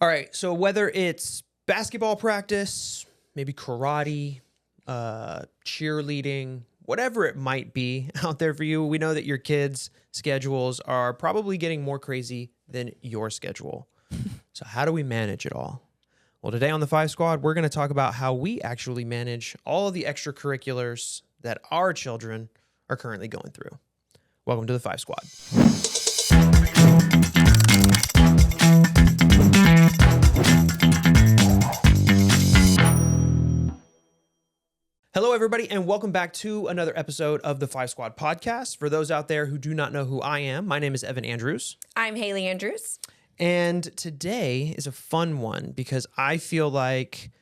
All right. So whether it's basketball practice, maybe karate, cheerleading, whatever it might be out there for you, we know that your kids' schedules are probably getting more crazy than your schedule. So how do we manage it all? Well, today on the Five Squad, we're going to talk about how we actually manage all of the extracurriculars that our children are currently going through. Welcome to the Five Squad. Hello, everybody, and welcome back to another episode of the Five Squad podcast. For those out there who do not know who I am, my name is Evan Andrews. I'm Haley Andrews. And today is a fun one because I feel like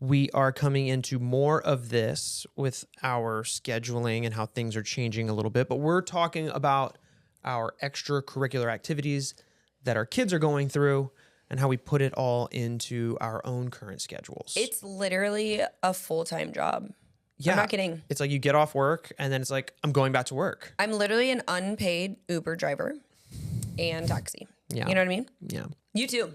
we are coming into more of this with our scheduling and how things are changing a little bit. But we're talking about our extracurricular activities that our kids are going through and how we put it all into our own current schedules. It's literally a full-time job. Yeah. I'm not kidding. It's like you get off work and then it's like, I'm going back to work. I'm literally an unpaid Uber driver and taxi. Yeah. You know what I mean? Yeah. You too.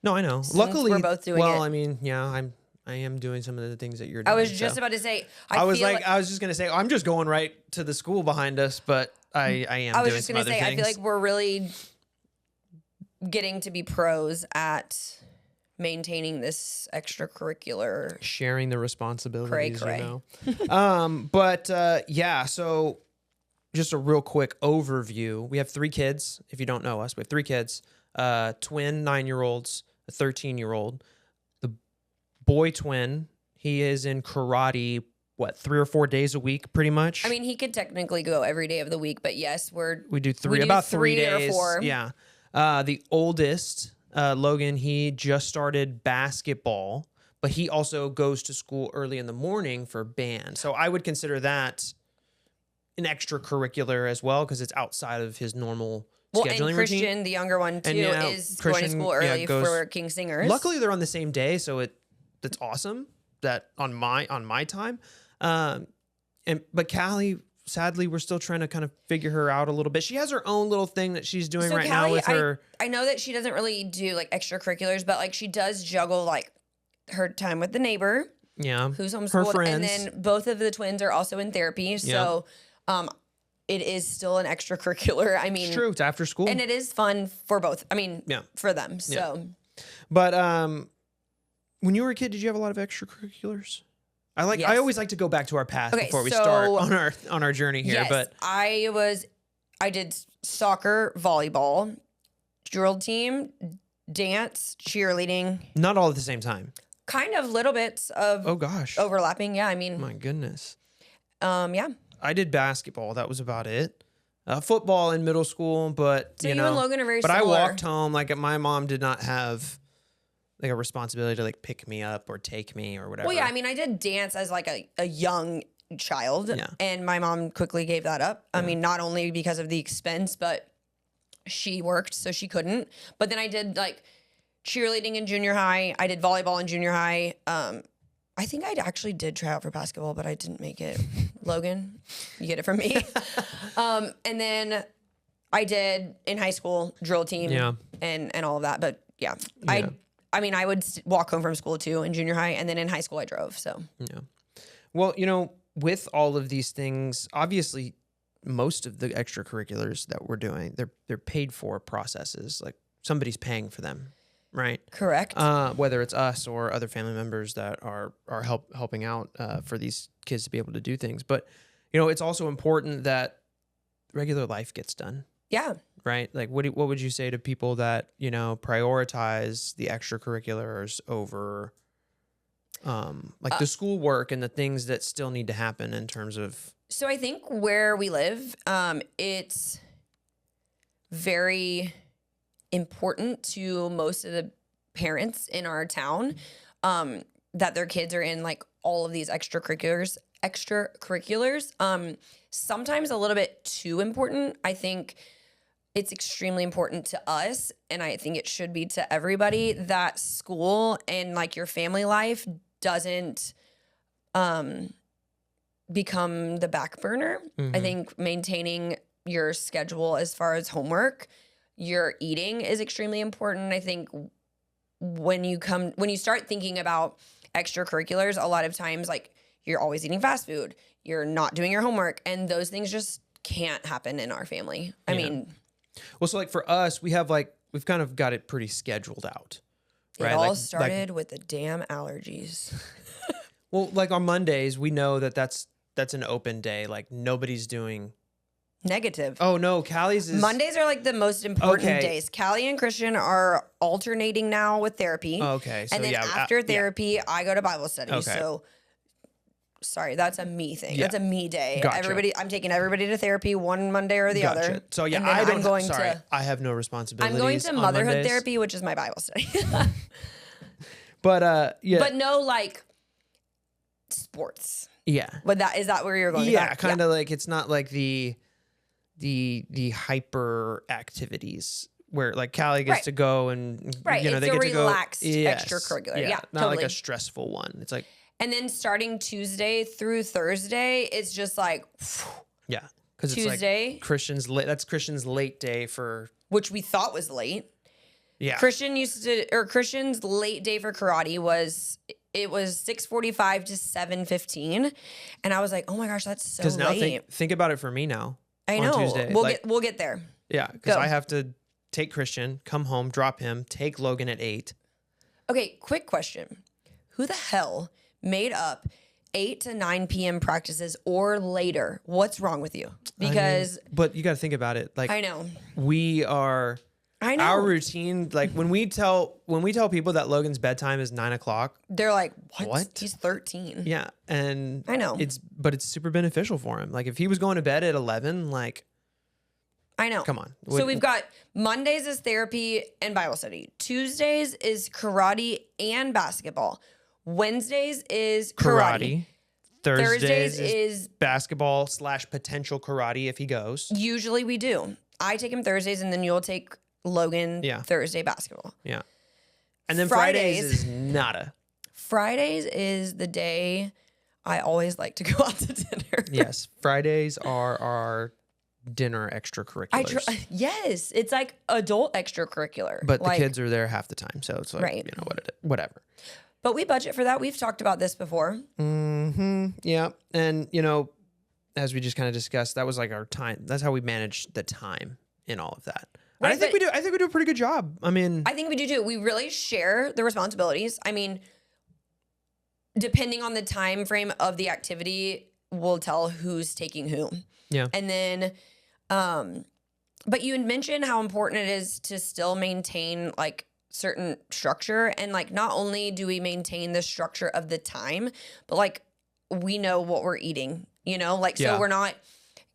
No, I know. Since Luckily, we're both doing it. I mean, yeah, I am doing some of the things that you're doing. I was just about to say, I was just going to say, I'm just going right to the school behind us, but I am I was doing just some going to other say, things. I feel like we're really getting to be pros at maintaining this extracurricular. Sharing the responsibilities, Cray. you know. Yeah, so just a real quick overview. We have 3 kids. If you don't know us, we have 3 kids, twin 9-year-olds, a 13-year-old. The boy twin, he is in karate, 3 or 4 days a week, pretty much? I mean, he could technically go every day of the week, but yes, we do three, about 3 days. or 4. Yeah. The oldest, Logan, he just started basketball, but he also goes to school early in the morning for band. So I would consider that an extracurricular as well because it's outside of his normal scheduling and Christian, routine. the younger one too, is going to school early for King Singers. Luckily, they're on the same day, so that's awesome. That on my time, but Callie. Sadly, we're still trying to kind of figure her out a little bit. She has her own little thing that she's doing right now with her. I know that she doesn't really do like extracurriculars, but like she does juggle like her time with the neighbor. Yeah. Who's homeschooled. Her friends. And then both of the twins are also in therapy. So it is still an extracurricular. I mean, it's true. It's after school. And it is fun for both. I mean, yeah. For them. So But when you were a kid, did you have a lot of extracurriculars? Yes. I always like to go back to our past before we start on our journey here. Yes, but I did soccer, volleyball, drill team, dance, cheerleading. Not all at the same time. Kind of little bits of overlapping. Yeah, I mean, my goodness. Yeah. I did basketball. That was about it. Football in middle school, but so you and Logan are very But similar. I walked home. Like my mom did not have like a responsibility to like pick me up or take me or whatever. Well, yeah, I mean, I did dance as like a young child, and my mom quickly gave that up. I mean, not only because of the expense, but she worked, so she couldn't. But then I did like cheerleading in junior high. I did volleyball in junior high. I think I actually did try out for basketball, but I didn't make it. Logan, you get it from me. And then I did in high school drill team and all of that. But yeah. I mean, I would walk home from school too in junior high, and then in high school I drove. So yeah. Well, with all of these things, obviously, most of the extracurriculars that we're doing, they're paid for processes. Like somebody's paying for them, right? Correct. Whether it's us or other family members that are helping out for these kids to be able to do things. But it's also important that regular life gets done. Yeah. Right? Like, what would you say to people that, prioritize the extracurriculars over, like the schoolwork and the things that still need to happen in terms of... So I think where we live, it's very important to most of the parents in our town that their kids are in like all of these extracurriculars. Sometimes a little bit too important. I think it's extremely important to us, and I think it should be to everybody, that school and like your family life doesn't become the back burner. Mm-hmm. I think maintaining your schedule as far as homework, your eating is extremely important. I think when you start thinking about extracurriculars, a lot of times like you're always eating fast food, you're not doing your homework, and those things just can't happen in our family. I mean, well, so like for us, we've kind of got it pretty scheduled out. Right? It all started with the damn allergies. Well, like on Mondays, we know that's an open day. Like nobody's doing negative. Oh no, Callie's is Mondays are like the most important days. Callie and Christian are alternating now with therapy. Okay, so and then after therapy, I go to Bible study. Okay. So sorry, that's a me thing. Yeah. That's a me day. Gotcha. I'm taking everybody to therapy one Monday or the other. So yeah, I have no responsibilities. I'm going to motherhood therapy, which is my Bible study. But but no like sports. Yeah. But is that where you're going? Yeah, kind of like it's not like the hyper activities where like Callie gets to go and they get to go relaxed extracurricular. Yeah, not totally. like a stressful one. It's like and then starting Tuesday through Thursday, it's just like because it's like Christian's late. That's Christian's late day for which we thought was late. Yeah, Christian's late day for karate was 6:45 to 7:15, and I was like, oh my gosh, that's so late. Because now think about it for me now. I know. On Tuesday. We'll get there. Yeah, because I have to take Christian, come home, drop him, take Logan at 8. Okay, quick question: who the hell made up 8 to 9 p.m. practices or later? What's wrong with you? Because but you got to think about it. Like I know we are. I know our routine. Like when we tell people that Logan's bedtime is 9 o'clock, they're like, "What? He's 13." Yeah, and I know it's super beneficial for him. Like if he was going to bed at 11, like I know. Come on. So we've got Mondays is therapy and Bible study. Tuesdays is karate and basketball. Wednesdays is karate. Thursdays is basketball / potential karate if he goes. Usually we do. I take him Thursdays and then you'll take Logan Thursday basketball. Yeah. And then Fridays is nada. Fridays is the day I always like to go out to dinner. Yes. Fridays are our dinner extracurriculars. Yes. It's like adult extracurricular. But the kids are there half the time. So it's like, whatever. But we budget for that. We've talked about this before. Mm-hmm. Yeah. And, as we just kind of discussed, that was like our time. That's how we manage the time in all of that. Right, I think we do a pretty good job. I mean, I think we do too. We really share the responsibilities. I mean, depending on the time frame of the activity, we'll tell who's taking who. Yeah. And then, but you had mentioned how important it is to still maintain like certain structure. And like, not only do we maintain the structure of the time, but like we know what we're eating, so we're not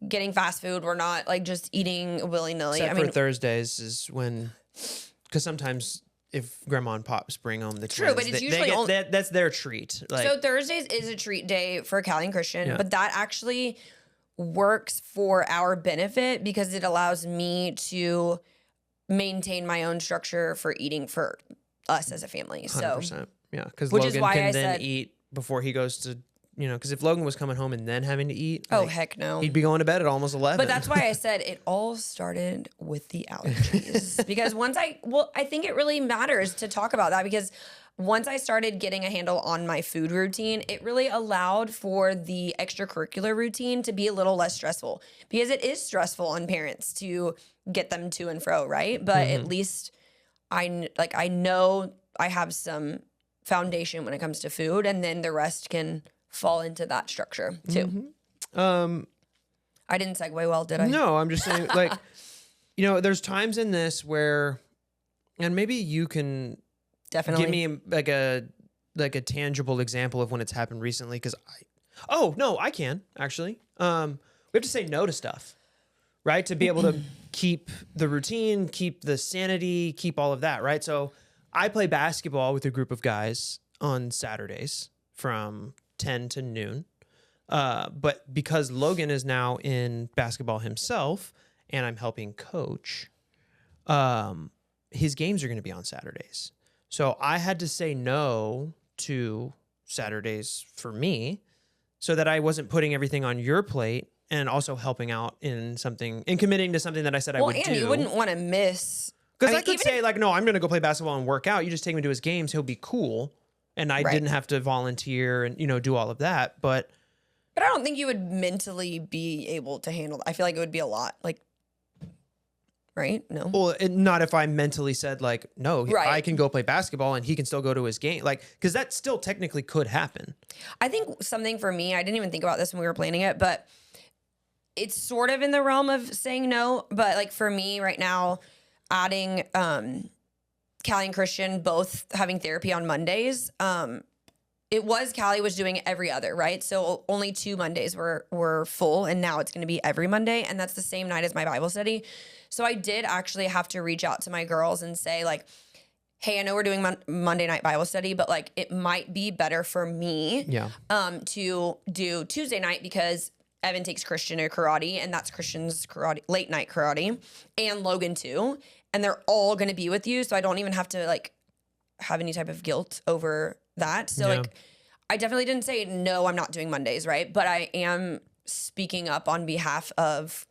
getting fast food. We're not like just eating willy-nilly. Except for Thursdays is when, because sometimes if grandma and pops bring home the twins, but it's usually that's their treat. Like, so Thursdays is a treat day for Callie and Christian, but that actually works for our benefit because it allows me to maintain my own structure for eating for us as a family. 100%. So yeah, because Logan can then eat before he goes to. Because if Logan was coming home and then having to eat, heck no, he'd be going to bed at almost 11. But that's why I said it all started with the allergies. Because I think it really matters to talk about that because once I started getting a handle on my food routine, it really allowed for the extracurricular routine to be a little less stressful because it is stressful on parents to get them to and fro, right? But at least I know I have some foundation when it comes to food, and then the rest can fall into that structure too. I didn't segue well, did I? No, I'm just saying there's times in this where, and maybe you can definitely give me like a tangible example of when it's happened recently. Cause I can actually, we have to say no to stuff, right? To be able to keep the routine, keep the sanity, keep all of that. Right. So I play basketball with a group of guys on Saturdays from 10 to noon. But because Logan is now in basketball himself and I'm helping coach, his games are going to be on Saturdays. So I had to say no to Saturdays for me so that I wasn't putting everything on your plate and also helping out in something and committing to something that I said I would do. And you wouldn't want to miss Because I could say like, no, I'm going to go play basketball and work out. You just take him to his games. He'll be cool. And I didn't have to volunteer and, do all of that. But I don't think you would mentally be able to handle that. I feel like it would be a lot. Like, right? No. Well, not if I mentally said like, no, I can go play basketball and he can still go to his game. Like, because that still technically could happen. I think something for me, I didn't even think about this when we were planning it, but it's sort of in the realm of saying no. But like for me right now, adding Callie and Christian both having therapy on Mondays, Callie was doing it every other, right? So only 2 Mondays were full, and now it's going to be every Monday, and that's the same night as my Bible study. So I did actually have to reach out to my girls and say like, hey, I know we're doing Monday night Bible study, but like it might be better for me to do Tuesday night because Evan takes Christian to karate, and that's Christian's karate, late night karate, and Logan too. And they're all going to be with you. So I don't even have to like have any type of guilt over that. So like, I definitely didn't say, no, I'm not doing Mondays. Right. But I am speaking up on behalf of,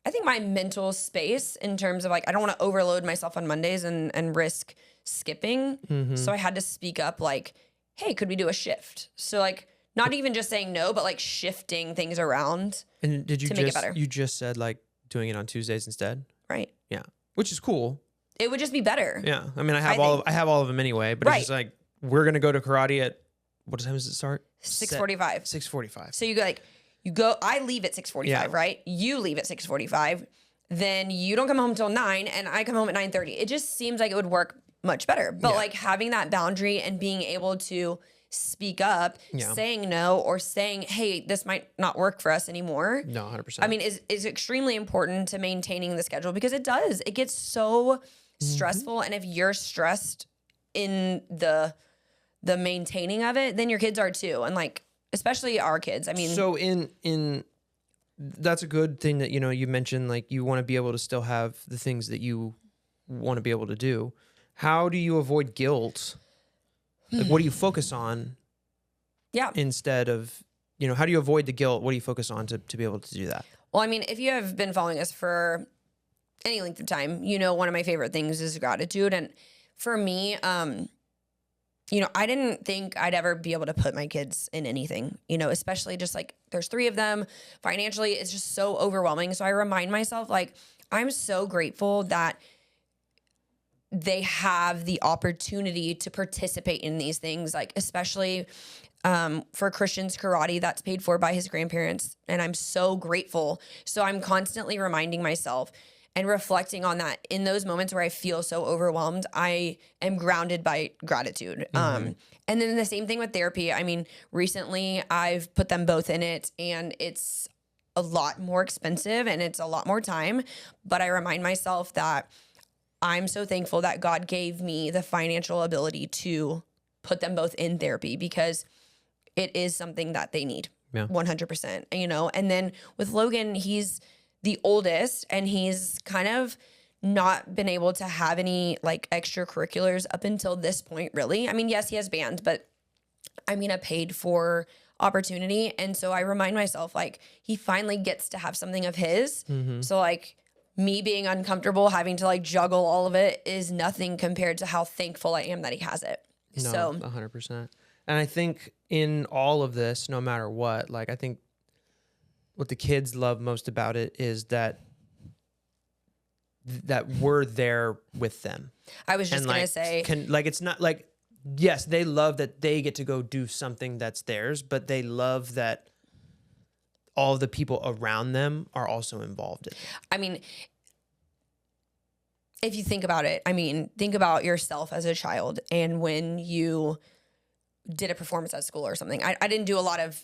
I think, my mental space in terms of like, I don't want to overload myself on Mondays and risk skipping. Mm-hmm. So I had to speak up like, hey, could we do a shift? So like, not even just saying no, but like shifting things around. And did you make it better. You just said like doing it on Tuesdays instead? Right. Yeah. Which is cool. It would just be better. Yeah. I mean, I have all of them anyway, but it's just like, we're going to go to karate at, what time does it start? 6:45. 6:45. So you go, I leave at 6:45, right? You leave at 6:45. Then you don't come home till 9 and I come home at 9:30. It just seems like it would work much better. But like having that boundary and being able to speak up, saying no, or saying, hey, this might not work for us anymore. No, 100%. I mean, is extremely important to maintaining the schedule because it does. It gets so stressful. And if you're stressed in the maintaining of it, then your kids are too. And like, especially our kids. I mean, so in that's a good thing that, you mentioned, like you want to be able to still have the things that you want to be able to do. How do you avoid guilt? Like, what do you focus on? Yeah. Instead of, how do you avoid the guilt? What do you focus on to be able to do that? Well, I mean, if you have been following us for any length of time, one of my favorite things is gratitude. And for me, I didn't think I'd ever be able to put my kids in anything, especially just like there's 3 of them. Financially, it's just so overwhelming. So I remind myself, like, I'm so grateful that they have the opportunity to participate in these things, like especially for Christian's karate that's paid for by his grandparents. And I'm so grateful. So I'm constantly reminding myself and reflecting on that in those moments where I feel so overwhelmed. I am grounded by gratitude. And then the same thing with therapy. I mean, recently I've put them both in it and it's a lot more expensive and it's a lot more time. But I remind myself that I'm so thankful that God gave me the financial ability to put them both in therapy because it is something that they need 100%, and then with Logan, he's the oldest and he's kind of not been able to have any like extracurriculars up until this point, really. I mean, yes, he has band, but I mean, a paid for opportunity. And so I remind myself like he finally gets to have something of his. Mm-hmm. So like, me being uncomfortable, having to like juggle all of it is nothing compared to how thankful I am that he has it. No, so 100%. And I think in all of this, no matter what, like I think what the kids love most about it is that we're there with them. I was just going to say, it's not like, yes, they love that they get to go do something that's theirs, but they love that all of the people around them are also involved in it. I mean, if you think about it, think about yourself as a child and when you did a performance at school or something. I didn't do a lot of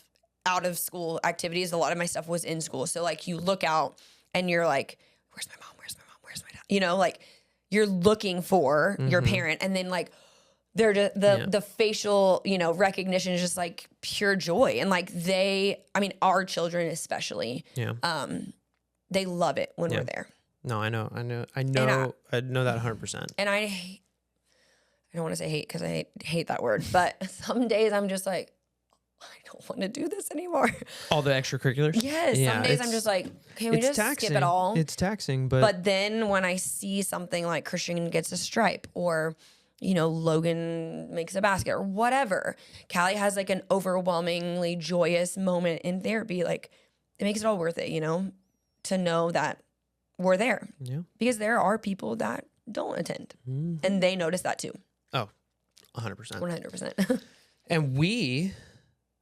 out of school activities. A lot of my stuff was in school. So like you look out and you're like, where's my mom? Where's my mom? Where's my dad? Like you're looking for your parent and then like they're just, the facial, recognition is just like pure joy. And like our children especially, they love it when we're there. No, I know that 100%. And I don't want to say hate because I hate that word, but some days I'm just like, I don't want to do this anymore. All the extracurriculars? Yes. Yeah, some days I'm just like, can we it's just taxing. skip it all? It's taxing, but But then when I see something like Christian gets a stripe or, you know, Logan makes a basket or whatever, Callie has like an overwhelmingly joyous moment in therapy. Like it makes it all worth it, you know, to know that we're there. Yeah. Because there are people that don't attend and they notice that too. Oh, 100%. 100%. And we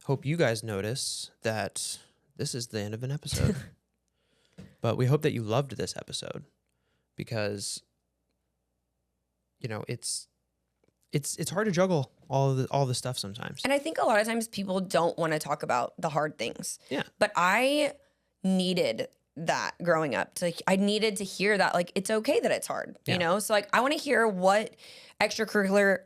hope you guys notice that this is the end of an episode. But we hope that you loved this episode because, you know, it's hard to juggle all the stuff sometimes. And I think a lot of times people don't want to talk about the hard things. Yeah. But I needed that growing up. I needed to hear that, like, it's okay that it's hard, you know? So, like, I want to hear what extracurricular,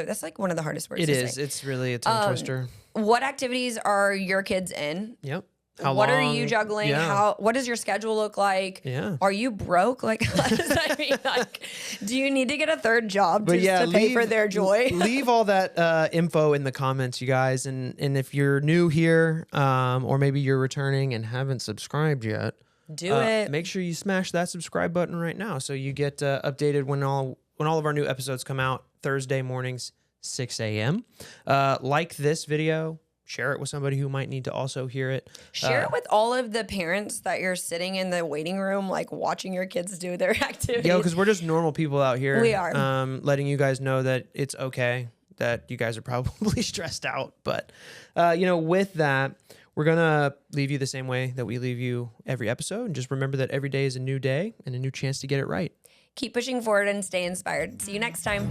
that's like one of the hardest words It to is. say. It's really a tongue twister. What activities are your kids in? Yep. What are you juggling? Yeah. What does your schedule look like? Yeah. Are you broke? Like, what does that mean? Like, do you need to get a third job to pay for their joy? Leave all that info in the comments, you guys. And if you're new here, or maybe you're returning and haven't subscribed yet, do it. Make sure you smash that subscribe button right now so you get updated when all of our new episodes come out Thursday mornings, 6 a.m. Like this video. Share it with somebody who might need to also hear it. Share it with all of the parents that you're sitting in the waiting room, like watching your kids do their activities. Yeah, because we're just normal people out here. We are. Letting you guys know that it's okay, that you guys are probably stressed out. But, you know, with that, we're going to leave you the same way that we leave you every episode. And just remember that every day is a new day and a new chance to get it right. Keep pushing forward and stay inspired. See you next time.